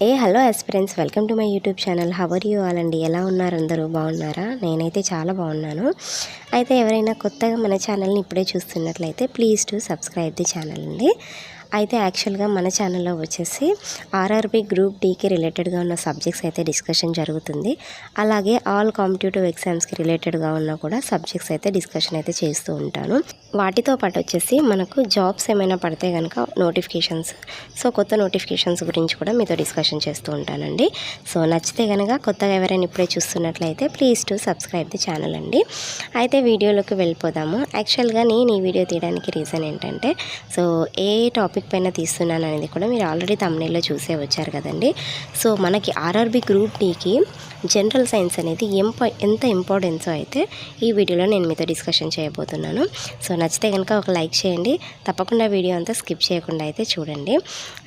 Hello aspirants, welcome to my YouTube channel. How are you all అండి? ఎలా ఉన్నారు? అందరూ బాగున్నారా? నేనైతే చాలా బాగున్నాను. అయితే ఎవరైనా కొత్తగా మన ఛానల్ని ఇప్పుడే చూస్తున్నట్లయితే please to subscribe the channel అండి. అయితే యాక్చువల్గా మన ఛానల్లో వచ్చేసి ఆర్ఆర్బీ గ్రూప్ డీకి రిలేటెడ్గా ఉన్న సబ్జెక్ట్స్ అయితే డిస్కషన్ జరుగుతుంది. అలాగే ఆల్ కాంపిటేటివ్ ఎగ్జామ్స్కి రిలేటెడ్గా ఉన్న కూడా సబ్జెక్ట్స్ అయితే డిస్కషన్ అయితే చేస్తూ ఉంటాను. వాటితో పాటు వచ్చేసి మనకు జాబ్స్ ఏమైనా పడితే కనుక నోటిఫికేషన్స్, కొత్త నోటిఫికేషన్స్ గురించి కూడా మీతో డిస్కషన్ చేస్తూ ఉంటానండి. నచ్చితే కనుక కొత్తగా ఎవరైనా ఇప్పుడే చూస్తున్నట్లయితే please to subscribe the channel అండి. అయితే వీడియోలోకి వెళ్ళిపోదాము. యాక్చువల్గా నేను ఈ వీడియో తీయడానికి రీజన్ ఏంటంటే ఏ టాపిక్ పైన తీస్తున్నాను అనేది కూడా మీరు ఆల్రెడీ థంబ్నెయిల్లో చూసే వచ్చారు కదండి. మనకి ఆర్ఆర్బీ గ్రూప్ డీకి జనరల్ సైన్స్ అనేది ఎంత ఇంపార్టెన్సో అయితే ఈ వీడియోలో నేను మీతో డిస్కషన్ చేయబోతున్నాను. నచ్చితే కనుక ఒక లైక్ చేయండి. తప్పకుండా వీడియో అంతా స్కిప్ చేయకుండా అయితే చూడండి.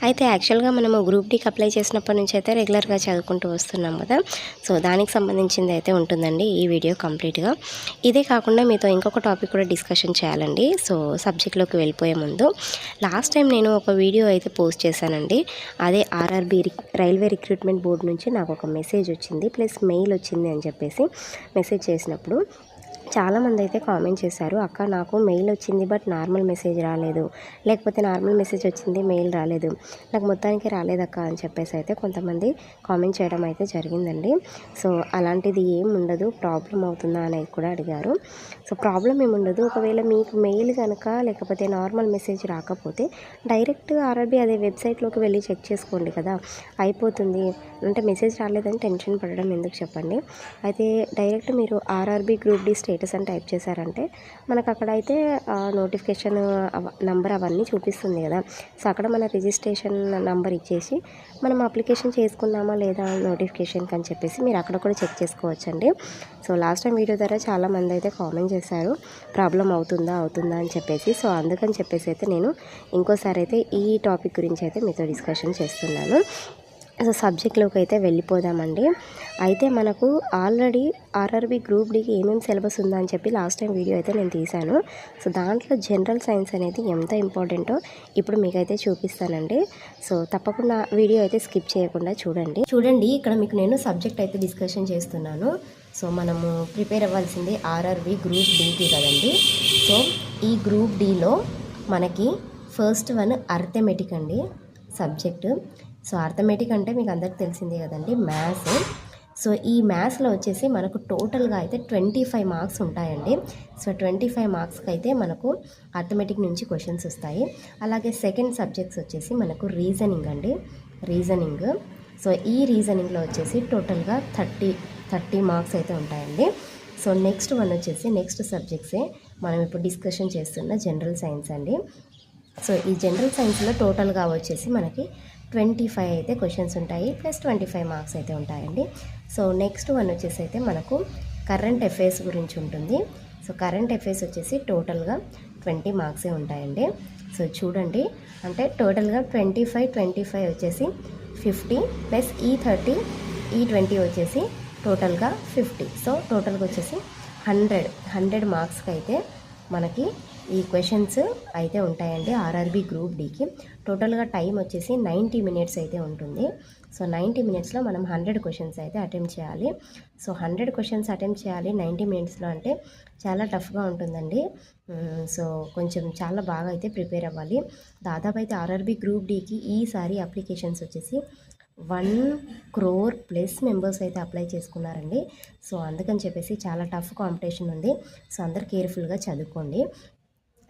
అయితే యాక్చువల్గా మనము గ్రూప్ డీకి అప్లై చేసినప్పటి నుంచి అయితే రెగ్యులర్గా చదువుకుంటూ వస్తున్నాం కదా. దానికి సంబంధించింది అయితే ఉంటుందండి ఈ వీడియో కంప్లీట్గా. ఇదే కాకుండా మీతో ఇంకొక టాపిక్ కూడా డిస్కషన్ చేయాలండి. సబ్జెక్ట్లోకి వెళ్ళిపోయే ముందు లాస్ట్ టైం నేను ఒక వీడియో అయితే పోస్ట్ చేశానండి. అదే ఆర్ఆర్బీ రైల్వే రిక్రూట్మెంట్ బోర్డు నుంచి నాకు ఒక మెసేజ్ వచ్చింది, ప్లస్ మెయిల్ వచ్చింది అని చెప్పేసి మెసేజ్ చేసినప్పుడు చాలామంది అయితే కామెంట్ చేశారు, అక్క నాకు మెయిల్ వచ్చింది బట్ నార్మల్ మెసేజ్ రాలేదు, లేకపోతే నార్మల్ మెసేజ్ వచ్చింది మెయిల్ రాలేదు, నాకు మొత్తానికి రాలేదక్క అని చెప్పేసి అయితే కొంతమంది కామెంట్ చేయడం అయితే జరిగిందండి. అలాంటిది ఏం ఉండదు, ప్రాబ్లం అవుతుందా అనేది కూడా అడిగారు. ప్రాబ్లం ఏముండదు. ఒకవేళ మీకు మెయిల్ కనుక లేకపోతే నార్మల్ మెసేజ్ రాకపోతే డైరెక్ట్ ఆర్ఆర్బీ అదే వెబ్సైట్లోకి వెళ్ళి చెక్ చేసుకోండి కదా, అయిపోతుంది. అంటే మెసేజ్ రాలేదని టెన్షన్ పడడం ఎందుకు చెప్పండి. అయితే డైరెక్ట్ మీరు ఆర్ఆర్బీ గ్రూప్ డి స్టేటస్ అని టైప్ చేశారంటే మనకు అక్కడ అయితే నోటిఫికేషన్ నంబర్ అవన్నీ చూపిస్తుంది కదా. అక్కడ మన రిజిస్ట్రేషన్ నంబర్ ఇచ్చేసి మనం అప్లికేషన్ చేసుకున్నామా లేదా నోటిఫికేషన్కి అని చెప్పేసి మీరు అక్కడ కూడా చెక్ చేసుకోవచ్చండి. లాస్ట్ టైం వీడియో ద్వారా చాలామంది అయితే కామెంట్ చేశారు, ప్రాబ్లం అవుతుందా అని చెప్పేసి. అందుకని చెప్పేసి అయితే నేను ఇంకోసారి అయితే ఈ టాపిక్ గురించి అయితే మీతో డిస్కషన్ చేస్తున్నాను. సబ్జెక్ట్లోకి అయితే వెళ్ళిపోదామండి. అయితే మనకు ఆల్రెడీ ఆర్ఆర్బీ గ్రూప్ డీకి ఏమేమి సిలబస్ ఉందా అని చెప్పి లాస్ట్ టైం వీడియో అయితే నేను తీశాను. దాంట్లో జనరల్ సైన్స్ అనేది ఎంత ఇంపార్టెంటో ఇప్పుడు మీకైతే చూపిస్తానండి. తప్పకుండా వీడియో అయితే స్కిప్ చేయకుండా చూడండి. ఇక్కడ మీకు నేను సబ్జెక్ట్ అయితే డిస్కషన్ చేస్తున్నాను. మనము ప్రిపేర్ అవ్వాల్సింది ఆర్ఆర్బీ గ్రూప్ డీకి కదండి. ఈ గ్రూప్ డీలో మనకి ఫస్ట్ వన్ అర్థమెటిక్ అండి సబ్జెక్టు. అర్థమెటిక్ అంటే మీకు అందరికి తెలిసిందే కదండి, మ్యాథ్స్. ఈ మ్యాథ్స్లో వచ్చేసి మనకు టోటల్గా అయితే 25 మార్క్స్ ఉంటాయండి. 25 మార్క్స్కి అయితే మనకు అర్థమెటిక్ నుంచి క్వశ్చన్స్ వస్తాయి. అలాగే సెకండ్ సబ్జెక్ట్స్ వచ్చేసి మనకు రీజనింగ్ అండి, రీజనింగ్. ఈ రీజనింగ్లో వచ్చేసి టోటల్గా 30 మార్క్స్ అయితే ఉంటాయండి. నెక్స్ట్ వన్ వచ్చేసి నెక్స్ట్ సబ్జెక్ట్సే మనం ఇప్పుడు డిస్కషన్ చేస్తున్న జనరల్ సైన్స్ అండి. ఈ జనరల్ సైన్స్లో టోటల్గా వచ్చేసి మనకి 25 అయితే క్వశ్చన్స్ ఉంటాయి, ప్లస్ 25 మార్క్స్ అయితే ఉంటాయండి. నెక్స్ట్ వన్ వచ్చేసి అయితే మనకు కరెంట్ అఫైర్స్ గురించి ఉంటుంది. కరెంట్ అఫైర్స్ వచ్చేసి టోటల్గా 20 మార్క్సే ఉంటాయండి. చూడండి, అంటే టోటల్గా 25 వచ్చేసి 50, ప్లస్ ఈ 30 ఈ 20 వచ్చేసి టోటల్గా 50. టోటల్గా వచ్చేసి 100 మార్క్స్కి అయితే మనకి ఈ క్వశ్చన్స్ అయితే ఉంటాయండి ఆర్ఆర్బీ గ్రూప్ డీకి. టోటల్గా టైం వచ్చేసి 90 మినిట్స్ అయితే ఉంటుంది. 90 మినిట్స్లో మనం 100 క్వశ్చన్స్ అయితే అటెంప్ట్ చేయాలి. 100 క్వశ్చన్స్ అటెంప్ట్ చేయాలి 90 మినిట్స్లో అంటే చాలా టఫ్గా ఉంటుందండి. కొంచెం చాలా బాగా అయితే ప్రిపేర్ అవ్వాలి. దాదాపు అయితే ఆర్ఆర్బీ గ్రూప్ డీకి ఈసారి అప్లికేషన్స్ వచ్చేసి 1 crore ప్లస్ మెంబర్స్ అయితే అప్లై చేసుకున్నారండి. అందుకని చెప్పేసి చాలా టఫ్ కాంపిటీషన్ ఉంది. అందరు కేర్ఫుల్గా చదువుకోండి.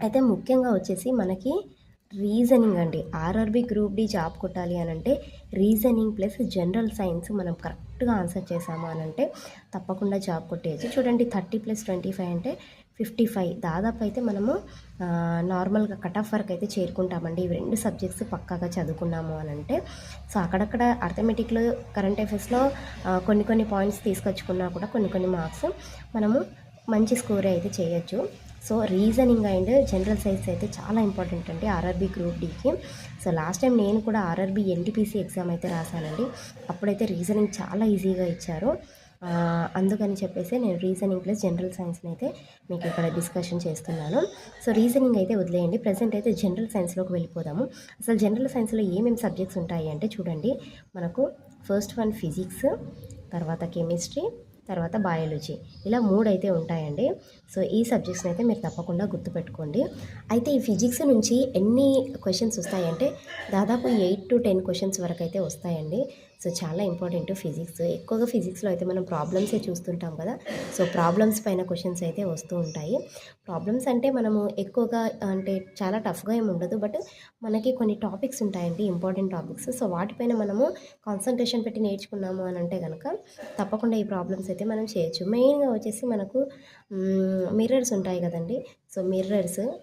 అయితే ముఖ్యంగా వచ్చేసి మనకి రీజనింగ్ అండి. ఆర్ఆర్బీ గ్రూప్ డి జాబ్ కొట్టాలి అని అంటే రీజనింగ్ ప్లస్ జనరల్ సైన్స్ మనం కరెక్ట్గా ఆన్సర్ చేసాము అని అంటే తప్పకుండా జాబ్ కొట్టేయచ్చు. చూడండి, 30 + 25 అంటే 55. దాదాపు అయితే మనము నార్మల్గా కట్ ఆఫ్ వరకు అయితే చేరుకుంటామండి ఇవి 2 సబ్జెక్ట్స్ పక్కాగా చదువుకున్నాము అని అంటే. అక్కడక్కడ అర్థమెటిక్లో కరెంట్ అఫైర్స్లో కొన్ని పాయింట్స్ తీసుకొచ్చుకున్నా కూడా కొన్ని మార్క్స్ మనము మంచి స్కోర్ అయితే చేయొచ్చు. రీజనింగ్ అండ్ జనరల్ సైన్స్ అయితే చాలా ఇంపార్టెంట్ అండి ఆర్ఆర్బీ గ్రూప్ డీకి. లాస్ట్ టైం నేను కూడా ఆర్ఆర్బీ ఎన్టీపీసీ ఎగ్జామ్ అయితే రాశానండి. అప్పుడైతే రీజనింగ్ చాలా ఈజీగా ఇచ్చారు. అందుకని చెప్పేసి నేను రీజనింగ్ ప్లస్ జనరల్ సైన్స్ని అయితే మీకు ఇక్కడ డిస్కషన్ చేస్తున్నాను. సో రీజనింగ్ అయితే వదిలేయండి, ప్రజెంట్ అయితే జనరల్ సైన్స్లోకి వెళ్ళిపోదాము. అసలు జనరల్ సైన్స్లో ఏమేమి సబ్జెక్ట్స్ ఉంటాయి అంటే చూడండి, మనకు ఫస్ట్ వన్ ఫిజిక్స్, తర్వాత కెమిస్ట్రీ, తర్వాత బయాలజీ, ఇలా 3 అయితే ఉంటాయండి. సో ఈ సబ్జెక్ట్స్ని అయితే మీరు తప్పకుండా గుర్తుపెట్టుకోండి. అయితే ఈ ఫిజిక్స్ నుంచి ఎన్ని క్వశ్చన్స్ వస్తాయంటే దాదాపు 8 to 10 క్వశ్చన్స్ వరకు అయితే వస్తాయండి. సో చాలా ఇంపార్టెంట్ ఫిజిక్స్. ఎక్కువగా ఫిజిక్స్లో అయితే మనం ప్రాబ్లమ్సే చూస్తుంటాం కదా. సో ప్రాబ్లమ్స్ పైన క్వశ్చన్స్ అయితే వస్తూ ఉంటాయి. ప్రాబ్లమ్స్ అంటే మనము ఎక్కువగా అంటే చాలా టఫ్గా ఏమి ఉండదు, బట్ మనకి కొన్ని టాపిక్స్ ఉంటాయండి, ఇంపార్టెంట్ టాపిక్స్. సో వాటిపైన మనము కాన్సన్ట్రేషన్ పెట్టి నేర్చుకున్నాము అని అంటే కనుక తప్పకుండా ఈ ప్రాబ్లమ్స్ అయితే మనం చేయొచ్చు. మెయిన్గా వచ్చేసి మనకు మిర్రర్స్ ఉంటాయి కదండి. సో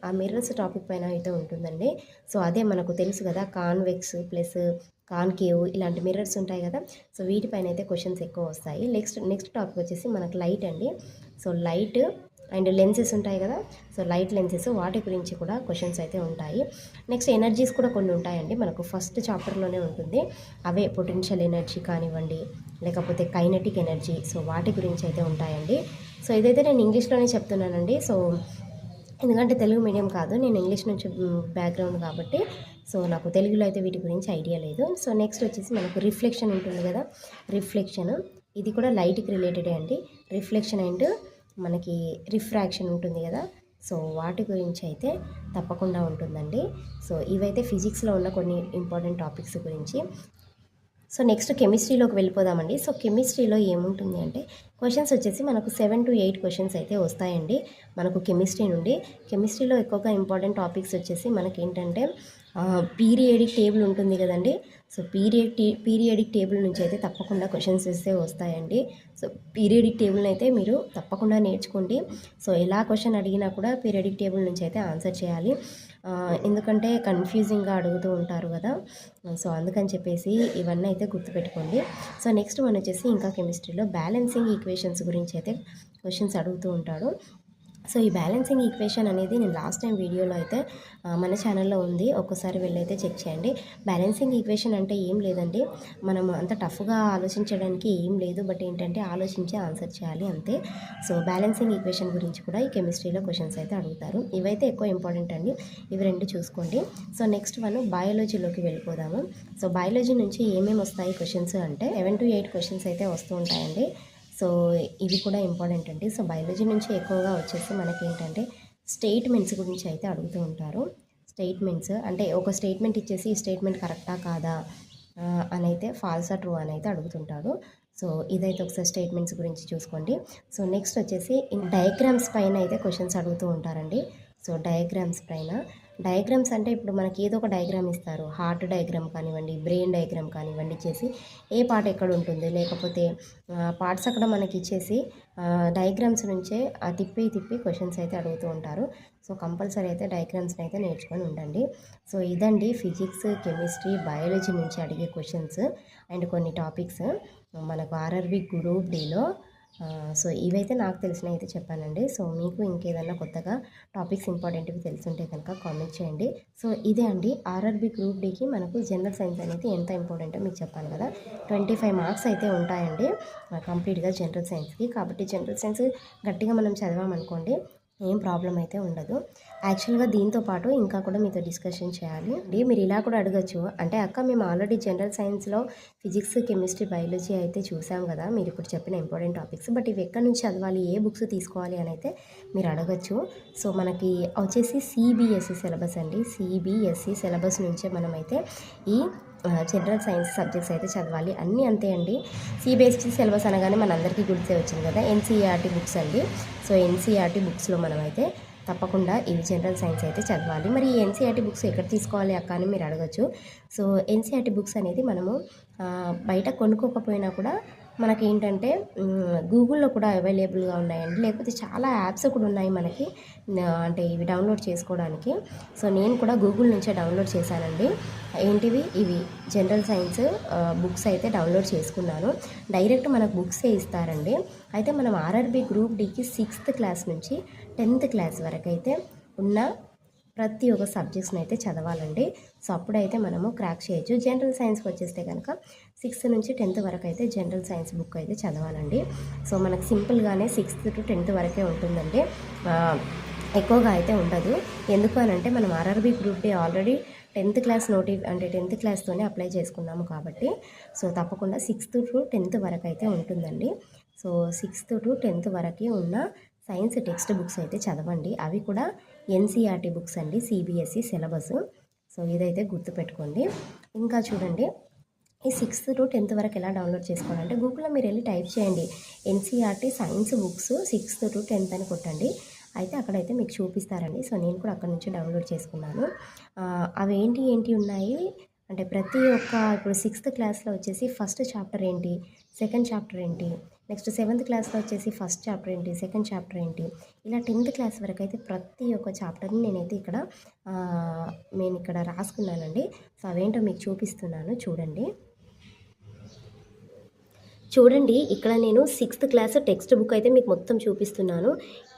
ఆ మిర్రర్స్ టాపిక్ పైన అయితే ఉంటుందండి. సో అదే మనకు తెలుసు కదా, కాన్వెక్స్ ప్లస్ కాన్కేవ్ ఇలాంటి మిర్రర్స్ ఉంటాయి కదా. సో వీటిపైన అయితే క్వశ్చన్స్ ఎక్కువ వస్తాయి. నెక్స్ట్ టాపిక్ వచ్చేసి మనకు లైట్ అండి. సో లైట్ అండ్ లెన్సెస్ ఉంటాయి కదా. సో లైట్ లెన్సెస్ వాటి గురించి కూడా క్వశ్చన్స్ అయితే ఉంటాయి. నెక్స్ట్ ఎనర్జీస్ కూడా కొన్ని ఉంటాయండి, మనకు ఫస్ట్ చాప్టర్లోనే ఉంటుంది. అవే పొటెన్షియల్ ఎనర్జీ కానివ్వండి, లేకపోతే కైనెటిక్ ఎనర్జీ, సో వాటి గురించి అయితే ఉంటాయండి. సో ఇదైతే నేను ఇంగ్లీష్లోనే చెప్తున్నానండి. సో ఎందుకంటే తెలుగు మీడియం కాదు, నేను ఇంగ్లీష్ నుంచి బ్యాక్గ్రౌండ్ కాబట్టి సో నాకు తెలుగులో అయితే వీటి గురించి ఐడియా లేదు. సో నెక్స్ట్ వచ్చేసి మనకు రిఫ్లెక్షన్ ఉంటుంది కదా. రిఫ్లెక్షన్ ఇది కూడా లైట్కి రిలేటెడే అండి. రిఫ్లెక్షన్ అండ్ మనకి రిఫ్రాక్షన్ ఉంటుంది కదా. సో వాటి గురించి అయితే తప్పకుండా ఉంటుందండి. సో ఇవైతే ఫిజిక్స్లో ఉన్న కొన్ని ఇంపార్టెంట్ టాపిక్స్ గురించి. సో నెక్స్ట్ కెమిస్ట్రీలోకి వెళ్ళిపోదామండి. సో కెమిస్ట్రీలో ఏముంటుంది అంటే క్వశ్చన్స్ వచ్చేసి మనకు 7 to 8 క్వశ్చన్స్ అయితే వస్తాయండి మనకు కెమిస్ట్రీ నుండి. కెమిస్ట్రీలో ఎక్కువగా ఇంపార్టెంట్ టాపిక్స్ వచ్చేసి మనకేంటంటే పీరియాడిక్ టేబుల్ ఉంటుంది కదండి. సో పీరియాడిక్ టేబుల్ నుంచి అయితే తప్పకుండా క్వశ్చన్స్ అయితే వస్తాయండి. సో పీరియాడిక్ టేబుల్ని అయితే మీరు తప్పకుండా నేర్చుకోండి. సో ఎలా క్వశ్చన్ అడిగినా కూడా పీరియాడిక్ టేబుల్ నుంచి అయితే ఆన్సర్ చేయాలి. ఎందుకంటే కన్ఫ్యూజింగ్గా అడుగుతూ ఉంటారు కదా. సో అందుకని చెప్పేసి ఇవన్నీ అయితే గుర్తుపెట్టుకోండి. సో నెక్స్ట్ వన్ వచ్చేసి ఇంకా కెమిస్ట్రీలో బ్యాలెన్సింగ్ ఈక్వేషన్స్ గురించి అయితే క్వశ్చన్స్ అడుగుతూ ఉంటాడు. సో ఈ బ్యాలెన్సింగ్ ఈక్వేషన్ అనేది నేను లాస్ట్ టైం వీడియోలో అయితే మన ఛానల్లో ఉంది, ఒక్కసారి వెళ్ళైతే చెక్ చేయండి. బ్యాలెన్సింగ్ ఈక్వేషన్ అంటే ఏం లేదండి, మనం అంత టఫ్గా ఆలోచించడానికి ఏం లేదు, బట్ ఏంటంటే ఆలోచించి ఆన్సర్ చేయాలి అంతే. సో బ్యాలెన్సింగ్ ఈక్వేషన్ గురించి కూడా ఈ కెమిస్ట్రీలో క్వశ్చన్స్ అయితే అడుగుతారు. ఇవైతే ఎక్కువ ఇంపార్టెంట్ అండి, ఇవి 2 చూసుకోండి. సో నెక్స్ట్ వన్ బయాలజీలోకి వెళ్ళిపోదాము. సో బయాలజీ నుంచి ఏమేమి వస్తాయి క్వశ్చన్స్ అంటే 7 to 8 క్వశ్చన్స్ అయితే వస్తూ ఉంటాయండి. సో ఇవి కూడా ఇంపార్టెంట్ అండి. సో బయాలజీ నుంచి ఎక్కువగా వచ్చేసి మనకేంటంటే స్టేట్మెంట్స్ గురించి అయితే అడుగుతూ ఉంటారు. స్టేట్మెంట్స్ అంటే ఒక స్టేట్మెంట్ ఇచ్చేసి ఈ స్టేట్మెంట్ కరెక్టా కాదా అని అయితే ఫాల్సా ట్రూ అని అయితే అడుగుతుంటారు. సో ఇదైతే ఒకసారి స్టేట్మెంట్స్ గురించి చూసుకోండి. సో నెక్స్ట్ వచ్చేసి డయాగ్రామ్స్ పైన అయితే క్వశ్చన్స్ అడుగుతూ ఉంటారండి. సో డయాగ్రామ్స్ అంటే ఇప్పుడు మనకి ఏదో ఒక డయాగ్రామ్ ఇస్తారు, హార్ట్ డయాగ్రామ్ కానివ్వండి, బ్రెయిన్ డయాగ్రామ్ కానివ్వండి, ఇచ్చేసి ఏ పార్ట్ ఎక్కడ ఉంటుంది, లేకపోతే పార్ట్స్ అక్కడ మనకి ఇచ్చేసి డయాగ్రామ్స్ నుంచే తిప్పి క్వశ్చన్స్ అయితే అడుగుతూ ఉంటారు. సో కంపల్సరీ అయితే డయాగ్రామ్స్ని అయితే నేర్చుకొని ఉండండి. సో ఇదండి ఫిజిక్స్, కెమిస్ట్రీ, బయాలజీ నుంచి అడిగే క్వశ్చన్స్ అండ్ కొన్ని టాపిక్స్ మనకు ఆర్ఆర్బి గ్రూప్ డీలో. సో ఇవైతే నాకు తెలిసినవి అయితే చెప్పానండి. సో మీకు ఇంకేదైనా కొత్తగా టాపిక్స్ ఇంపార్టెంట్వి తెలుసుంటే కనుక కామెంట్ చేయండి. సో ఇదే అండి ఆర్ఆర్బి గ్రూప్ డీకి మనకు జనరల్ సైన్స్ అనేది ఎంత ఇంపార్టెంటో మీకు చెప్పాను కదా. 25 మార్క్స్ అయితే ఉంటాయండి కంప్లీట్గా జనరల్ సైన్స్కి. కాబట్టి జనరల్ సైన్స్ గట్టిగా మనం చదివామనుకోండి ఏం ప్రాబ్లం అయితే ఉండదు. యాక్చువల్గా దీంతో పాటు ఇంకా కూడా మీతో డిస్కషన్ చేయాలి. మీరు ఇలా కూడా అడగచ్చు, అంటే అక్క మేము ఆల్రెడీ జనరల్ సైన్స్లో ఫిజిక్స్, కెమిస్ట్రీ, బయాలజీ అయితే చూసాం కదా మీరు ఇప్పుడు చెప్పిన ఇంపార్టెంట్ టాపిక్స్, బట్ ఇవి ఎక్కడి నుంచి చదవాలి, ఏ బుక్స్ తీసుకోవాలి అని అయితే మీరు అడగచ్చు. సో మనకి వచ్చేసి సిబిఎస్ఈ సిలబస్ అండి. సిబిఎస్ఈ సిలబస్ నుంచే మనమైతే ఈ జనరల్ సైన్స్ సబ్జెక్ట్స్ అయితే చదవాలి. అన్నీ అంతే అండి. సిబిఎస్ఈ సిలబస్ అనగానే మనందరికీ గుర్తే వచ్చింది కదా ఎన్సీఈఆర్టీ బుక్స్ అండి. సో ఎన్సీఈఆర్టీ బుక్స్లో మనమైతే తప్పకుండా ఇవి జనరల్ సైన్స్ అయితే చదవాలి. మరి ఈ ఎన్సీఈఆర్టీ బుక్స్ ఎక్కడ తీసుకోవాలి అక్క అని మీరు అడగచ్చు. సో ఎన్సీఈఆర్టీ బుక్స్ అనేది మనము బయట కొనుక్కోకపోయినా కూడా మనకేంటంటే గూగుల్లో కూడా అవైలబుల్గా ఉన్నాయండి, లేకపోతే చాలా యాప్స్ కూడా ఉన్నాయి మనకి, అంటే ఇవి డౌన్లోడ్ చేసుకోవడానికి. సో నేను కూడా గూగుల్ నుంచే డౌన్లోడ్ చేశానండి. ఏంటివి ఇవి జనరల్ సైన్స్ బుక్స్ అయితే డౌన్లోడ్ చేసుకున్నాను. డైరెక్ట్ మనకు బుక్సే ఇస్తారండి. అయితే మనం ఆర్ఆర్బి గ్రూప్ డీకి 6th క్లాస్ నుంచి 10th క్లాస్ వరకు అయితే ఉన్న ప్రతి ఒక్క సబ్జెక్ట్స్ని అయితే చదవాలండి. సో అప్పుడైతే మనము క్రాక్ చేయొచ్చు. జనరల్ సైన్స్కి వచ్చేస్తే కనుక 6th నుంచి 10th వరకు అయితే జనరల్ సైన్స్ బుక్ అయితే చదవాలండి. సో మనకు సింపుల్గానే 6th to 10th వరకే ఉంటుందండి, ఎక్కువగా అయితే ఉండదు. ఎందుకు అని అంటే మనం RRB group D already 10th class అంటే 10th క్లాస్తోనే అప్లై చేసుకున్నాము కాబట్టి సో తప్పకుండా 6th to 10th వరకు అయితే ఉంటుందండి. సో 6th to 10th వరకు ఉన్న సైన్స్ టెక్స్ట్ బుక్స్ అయితే చదవండి. అవి కూడా ఎన్సీఆర్టీ బుక్స్ అండి, సిబిఎస్ఈ సిలబస్. సో ఇదైతే గుర్తుపెట్టుకోండి. ఇంకా చూడండి, ఈ 6th to 10th వరకు ఎలా డౌన్లోడ్ చేసుకోవాలంటే గూగుల్లో మీరు వెళ్ళి టైప్ చేయండి NCERT science books 6th to 10th అని కొట్టండి. అయితే అక్కడైతే మీకు చూపిస్తారండి. సో నేను కూడా అక్కడ నుంచి డౌన్లోడ్ చేసుకున్నాను. అవి ఏంటి ఉన్నాయి అంటే ప్రతి ఒక్క ఇప్పుడు 6th క్లాస్లో వచ్చేసి ఫస్ట్ చాప్టర్ ఏంటి, సెకండ్ చాప్టర్ ఏంటి, నెక్స్ట్ 7th క్లాస్లో వచ్చేసి ఫస్ట్ చాప్టర్ ఏంటి, సెకండ్ చాప్టర్ ఏంటి, ఇలా 10th క్లాస్ వరకు అయితే ప్రతి ఒక్క చాప్టర్ని నేనైతే నేను ఇక్కడ రాసుకున్నానండి. సో అవేంటో మీకు చూపిస్తున్నాను చూడండి. చూడండి, ఇక్కడ నేను 6th క్లాస్ టెక్స్ట్ బుక్ అయితే మీకు మొత్తం చూపిస్తున్నాను.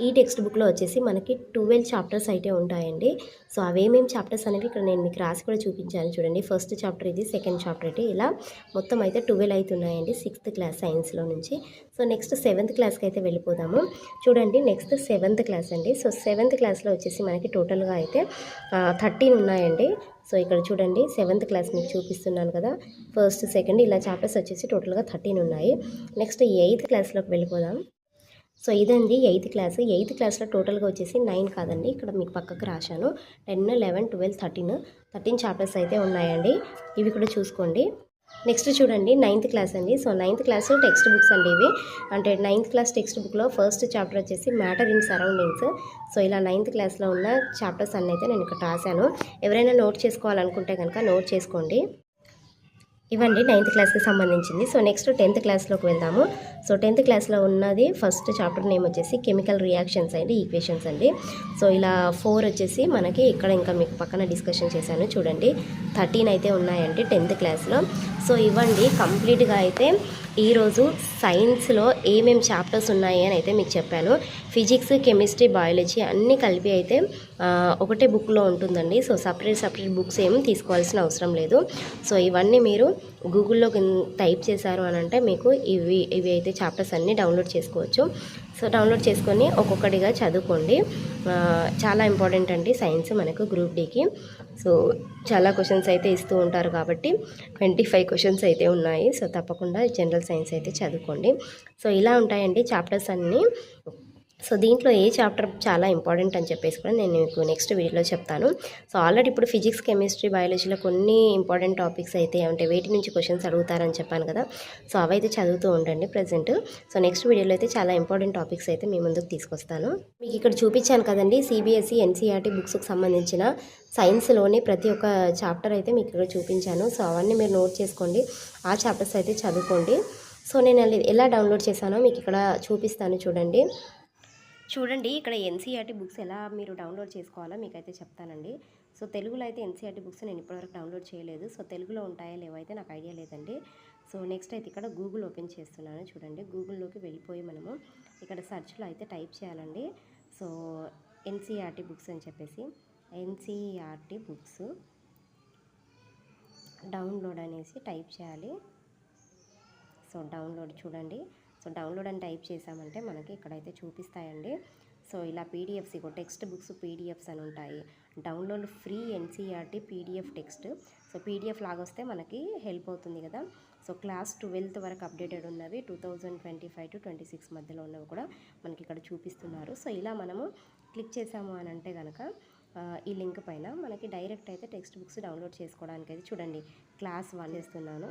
ఈ టెక్స్ట్ బుక్లో వచ్చేసి మనకి 12 చాప్టర్స్ అయితే ఉంటాయండి. సో అవేమేమి చాప్టర్స్ అనేవి ఇక్కడ నేను మీకు రాసి కూడా చూపించాను చూడండి. ఫస్ట్ చాప్టర్ ఇది, సెకండ్ చాప్టర్ ఇది, ఇలా మొత్తం అయితే 12 అయితే ఉన్నాయండి 6th క్లాస్ సైన్స్లో నుంచి. సో నెక్స్ట్ 7th క్లాస్కి అయితే వెళ్ళిపోదాము. చూడండి, నెక్స్ట్ 7th క్లాస్ అండి. సో 7th క్లాస్లో వచ్చేసి మనకి టోటల్గా అయితే 13 ఉన్నాయండి. సో ఇక్కడ చూడండి 7th క్లాస్ మీకు చూపిస్తున్నాను కదా, ఫస్ట్ సెకండ్ ఇలా చాప్టర్స్ వచ్చేసి టోటల్గా 13 ఉన్నాయి. నెక్స్ట్ 8th క్లాస్లోకి వెళ్ళిపోదాం. సో ఇదండి 8th క్లాస్. 8th క్లాస్లో టోటల్గా వచ్చేసి 9 కాదండి, ఇక్కడ మీకు పక్కకు రాశాను 10, 11, 12, 13 చాప్టర్స్ అయితే ఉన్నాయండి. ఇవి కూడా చూసుకోండి. నెక్స్ట్ చూడండి 9th క్లాస్ అండి. So 9th class text books అండి ఇవి. అంటే 9th క్లాస్ టెక్స్ట్ బుక్లో ఫస్ట్ చాప్టర్ వచ్చేసి మ్యాటర్ ఇన్ సరౌండింగ్స్. సో ఇలా 9th క్లాస్లో ఉన్న చాప్టర్స్ అన్నీ అయితే నేను ఇక్కడ రాశాను. ఎవరైనా నోట్ చేసుకోవాలనుకుంటే కనుక నోట్ చేసుకోండి. ఇవ్వండి 9th క్లాస్కి సంబంధించింది. సో నెక్స్ట్ 10th క్లాస్లోకి వెళ్దాము. సో 10th క్లాస్లో ఉన్నది ఫస్ట్ చాప్టర్ నేమ్ వచ్చేసి కెమికల్ రియాక్షన్స్ అండి, ఈక్వేషన్స్ అండి. సో ఇలా 4 వచ్చేసి మనకి ఇక్కడ ఇంకా మీకు పక్కన డిస్కషన్ చేశాను చూడండి, 13 అయితే ఉన్నాయండి 10th క్లాస్లో. సో ఇవ్వండి కంప్లీట్గా అయితే ఈరోజు సైన్స్లో ఏమేమి చాప్టర్స్ ఉన్నాయి అని అయితే మీకు చెప్పాను. ఫిజిక్స్, కెమిస్ట్రీ, బయాలజీ అన్నీ కలిపి అయితే ఒకటే బుక్లో ఉంటుందండి. సో సపరేట్ బుక్స్ ఏమి తీసుకోవాల్సిన అవసరం లేదు. సో ఇవన్నీ మీరు గూగుల్లో టైప్ చేశారు అని అంటే మీకు ఇవి అయితే చాప్టర్స్ అన్నీ డౌన్లోడ్ చేసుకోవచ్చు. సో డౌన్లోడ్ చేసుకొని ఒక్కొక్కటిగా చదువుకోండి. చాలా ఇంపార్టెంట్ అండి సైన్స్ మనకు గ్రూప్ డికి. సో చాలా క్వశ్చన్స్ అయితే ఇస్తూ ఉంటారు కాబట్టి 25 క్వశ్చన్స్ అయితే ఉన్నాయి. సో తప్పకుండా జనరల్ సైన్స్ అయితే చదువుకోండి. సో ఇలా ఉంటాయండి చాప్టర్స్ అన్నీ. సో దీంట్లో ఏ చాప్టర్ చాలా ఇంపార్టెంట్ అని చెప్పేసి కూడా నేను మీకు నెక్స్ట్ వీడియోలో చెప్తాను. సో ఆల్రెడీ ఇప్పుడు ఫిజిక్స్, కెమిస్ట్రీ, బయాలజీలో కొన్ని ఇంపార్టెంట్ టాపిక్స్ అయితే అంటే వేటి నుంచి క్వశ్చన్స్ అడుగుతారని చెప్పాను కదా. సో అవైతే చదువుతూ ఉండండి ప్రజెంట్. సో నెక్స్ట్ వీడియోలో అయితే చాలా ఇంపార్టెంట్ టాపిక్స్ అయితే మీ ముందుకు తీసుకొస్తాను. మీకు ఇక్కడ చూపించాను కదండి సిబిఎస్ఈ, ఎన్సీఆర్టీ బుక్స్కి సంబంధించిన సైన్స్లోని ప్రతి ఒక్క చాప్టర్ అయితే మీకు ఇక్కడ చూపించాను. సో అవన్నీ మీరు నోట్ చేసుకోండి, ఆ చాప్టర్స్ అయితే చదువుకోండి. సో నేను ఎలా డౌన్లోడ్ చేశానో మీకు ఇక్కడ చూపిస్తాను చూడండి. ఇక్కడ ఎన్సీఆర్టీ బుక్స్ ఎలా మీరు డౌన్లోడ్ చేసుకోవాలో మీకైతే చెప్తానండి. సో తెలుగులో అయితే ఎన్సీఆర్టీ బుక్స్ నేను ఇప్పటివరకు డౌన్లోడ్ చేయలేదు. సో తెలుగులో ఉంటాయో లేవో అయితే నాకు ఐడియా లేదండి. సో నెక్స్ట్ అయితే ఇక్కడ గూగుల్ ఓపెన్ చేస్తున్నాను చూడండి. గూగుల్లోకి వెళ్ళిపోయి మనము ఇక్కడ సెర్చ్లో అయితే టైప్ చేయాలండి. సో ఎన్సీఆర్టీ బుక్స్ అని చెప్పేసి ఎన్సీఆర్టీ బుక్స్ డౌన్లోడ్ అనేసి టైప్ చేయాలి. సో డౌన్లోడ్ చూడండి. సో డౌన్లోడ్ అని టైప్ చేసామంటే మనకి ఇక్కడైతే చూపిస్తాయండి. సో ఇలా పీడిఎఫ్స్ టెక్స్ట్ బుక్స్ పీడిఎఫ్స్ అని ఉంటాయి. Download free NCERT PDF text. So PDF లాగా వస్తే మనకి హెల్ప్ అవుతుంది కదా. సో క్లాస్ 12th వరకు అప్డేటెడ్ ఉన్నవి 2025 to 26 మధ్యలో ఉన్నవి కూడా మనకి ఇక్కడ చూపిస్తున్నారు. సో ఇలా మనము క్లిక్ చేసాము అని అంటే కనుక ఈ లింక్ పైన మనకి డైరెక్ట్ అయితే టెక్స్ట్ బుక్స్ డౌన్లోడ్ చేసుకోవడానికి అయితే చూడండి క్లాస్ 1 చేస్తున్నాను.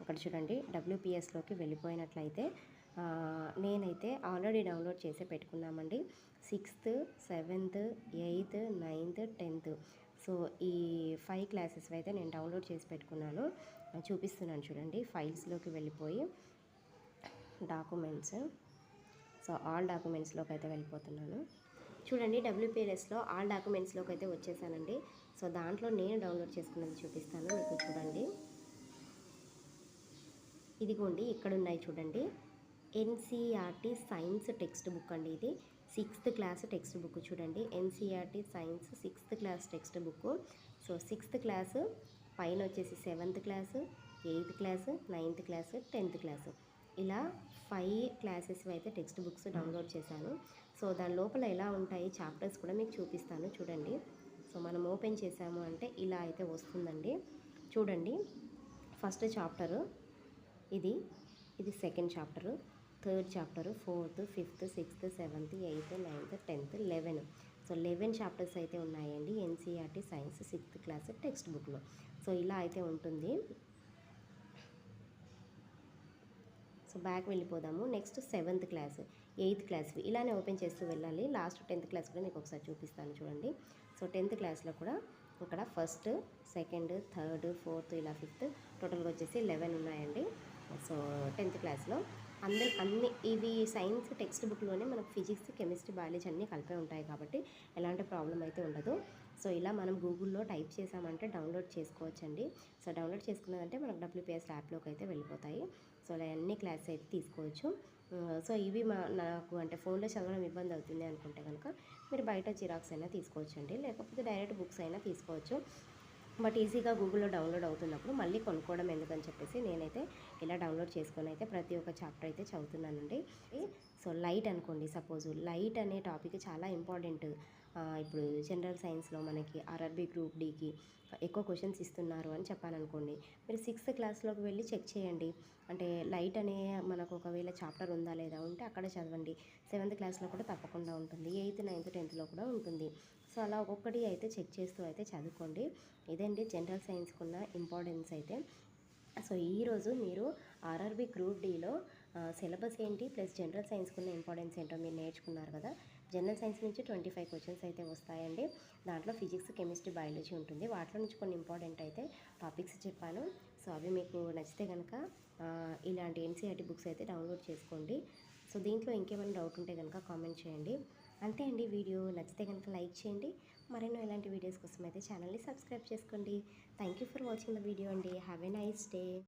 అక్కడ చూడండి WPSలోకి వెళ్ళిపోయినట్లయితే నేనైతే ఆల్రెడీ డౌన్లోడ్ చేసి పెట్టుకున్నామండి 6th, 7th, 8th, 9th, 10th. So ఈ 5 క్లాసెస్ అయితే నేను డౌన్లోడ్ చేసి పెట్టుకున్నాను, చూపిస్తున్నాను చూడండి. ఫైల్స్లోకి వెళ్ళిపోయి డాక్యుమెంట్స్, సో ఆల్ డాక్యుమెంట్స్లోకి అయితే వెళ్ళిపోతున్నాను చూడండి. WPSలో ఆల్ డాక్యుమెంట్స్లోకి అయితే వచ్చేసానండి. సో దాంట్లో నేను డౌన్లోడ్ చేసుకున్నది చూపిస్తాను మీకు చూడండి. ఇదిగోండి ఇక్కడ ఉన్నాయి చూడండి, ఎన్సీఆర్టీ సైన్స్ టెక్స్ట్ బుక్ అండి ఇది. 6th క్లాస్ టెక్స్ట్ బుక్ చూడండి. NCERT science 6th class text book. So 6th class పైన వచ్చేసి 7th class, 8th class, 9th class, 10th class ఇలా 5 క్లాసెస్ అయితే టెక్స్ట్ బుక్స్ డౌన్లోడ్ చేశాను. సో దాని లోపల ఎలా ఉంటాయి చాప్టర్స్ కూడా మీకు చూపిస్తాను చూడండి. సో మనం ఓపెన్ చేసాము అంటే ఇలా అయితే వస్తుందండి. చూడండి, ఫస్ట్ చాప్టరు ఇది second chapter, third chapter, 4th, 5th, 6th, 7th, 8th, 9th, 10th, 11. So 11 chapters అయితే ఉన్నాయండి NCERT science 6th class text బుక్లో. సో ఇలా అయితే ఉంటుంది. సో బ్యాక్ వెళ్ళిపోదాము. నెక్స్ట్ 7th క్లాస్, 8th క్లాస్వి ఇలానే ఓపెన్ చేస్తూ వెళ్ళాలి. లాస్ట్ 10th క్లాస్ కూడా మీకు ఒకసారి చూపిస్తాను చూడండి. సో 10th క్లాస్లో కూడా ఇక్కడ ఫస్ట్, సెకండ్, థర్డ్, ఫోర్త్ ఇలా 5th టోటల్గా వచ్చేసి 11 ఉన్నాయండి. సో 10th క్లాస్లో అన్ని ఇవి సైన్స్ టెక్స్ట్ బుక్లోనే మనకు ఫిజిక్స్, కెమిస్ట్రీ, బయాలజీ అన్నీ కలిపే ఉంటాయి కాబట్టి ఎలాంటి ప్రాబ్లం అయితే ఉండదు. సో ఇలా మనం గూగుల్లో టైప్ చేసామంటే డౌన్లోడ్ చేసుకోవచ్చండి. సో డౌన్లోడ్ చేసుకున్నదంటే మనకు డబ్ల్యూపీఎస్ యాప్లోకి అయితే వెళ్ళిపోతాయి. సో అలా అన్ని క్లాసెస్ అయితే తీసుకోవచ్చు. సో ఇవి నాకు అంటే ఫోన్లో చదవడం ఇబ్బంది అవుతుంది అనుకుంటే కనుక మీరు బయట జిరాక్స్ అయినా తీసుకోవచ్చండి, లేకపోతే డైరెక్ట్ బుక్స్ అయినా తీసుకోవచ్చు. బట్ ఈజీగా గూగుల్లో డౌన్లోడ్ అవుతున్నప్పుడు మళ్ళీ కొనుక్కోవడం ఎందుకని చెప్పేసి నేనైతే ఇలా డౌన్లోడ్ చేసుకొని అయితే ప్రతి ఒక్క చాప్టర్ అయితే చదువుతున్నానండి. సో లైట్ అనుకోండి, సపోజ్ లైట్ అనే టాపిక్ చాలా ఇంపార్టెంట్. ఇప్పుడు జనరల్ సైన్స్లో మనకి ఆర్ఆర్బీ గ్రూప్ డీకి ఎక్కువ క్వశ్చన్స్ ఇస్తున్నారు అని చెప్పాలనుకోండి, మీరు 6th క్లాస్లోకి వెళ్ళి చెక్ చేయండి. అంటే లైట్ అనే మనకు ఒకవేళ చాప్టర్ ఉందా లేదా ఉంటే అక్కడ చదవండి. 7th క్లాస్లో కూడా తప్పకుండా ఉంటుంది, 8th, 9th, 10thలో కూడా ఉంటుంది. సో అలా ఒక్కొక్కటి అయితే చెక్ చేస్తూ అయితే చదువుకోండి. ఇదండి జనరల్ సైన్స్కి ఉన్న ఇంపార్టెన్స్ అయితే. సో ఈరోజు మీరు ఆర్ఆర్బీ గ్రూప్ డీలో సిలబస్ ఏంటి ప్లస్ జనరల్ సైన్స్కి ఉన్న ఇంపార్టెన్స్ ఏంటో మీరు నేర్చుకున్నారు కదా. జనరల్ సైన్స్ నుంచి 25 క్వశ్చన్స్ అయితే వస్తాయండి. దాంట్లో ఫిజిక్స్, కెమిస్ట్రీ, బయాలజీ ఉంటుంది. వాటిలో నుంచి కొన్ని ఇంపార్టెంట్ అయితే టాపిక్స్ చెప్పాను. సో అవి మీకు నచ్చితే కనుక ఇలాంటి ఎన్సీఈఆర్టీ బుక్స్ అయితే డౌన్లోడ్ చేసుకోండి. సో దీంట్లో ఇంకేమైనా డౌట్ ఉంటే కనుక కామెంట్ చేయండి. అంతే అండి. వీడియో నచ్చితే కనుక లైక్ చేయండి. మరెన్నో ఇలాంటి వీడియోస్ కోసం అయితే ఛానల్ని సబ్స్క్రైబ్ చేసుకోండి. Thank you for watching the video అండి. Have a nice day.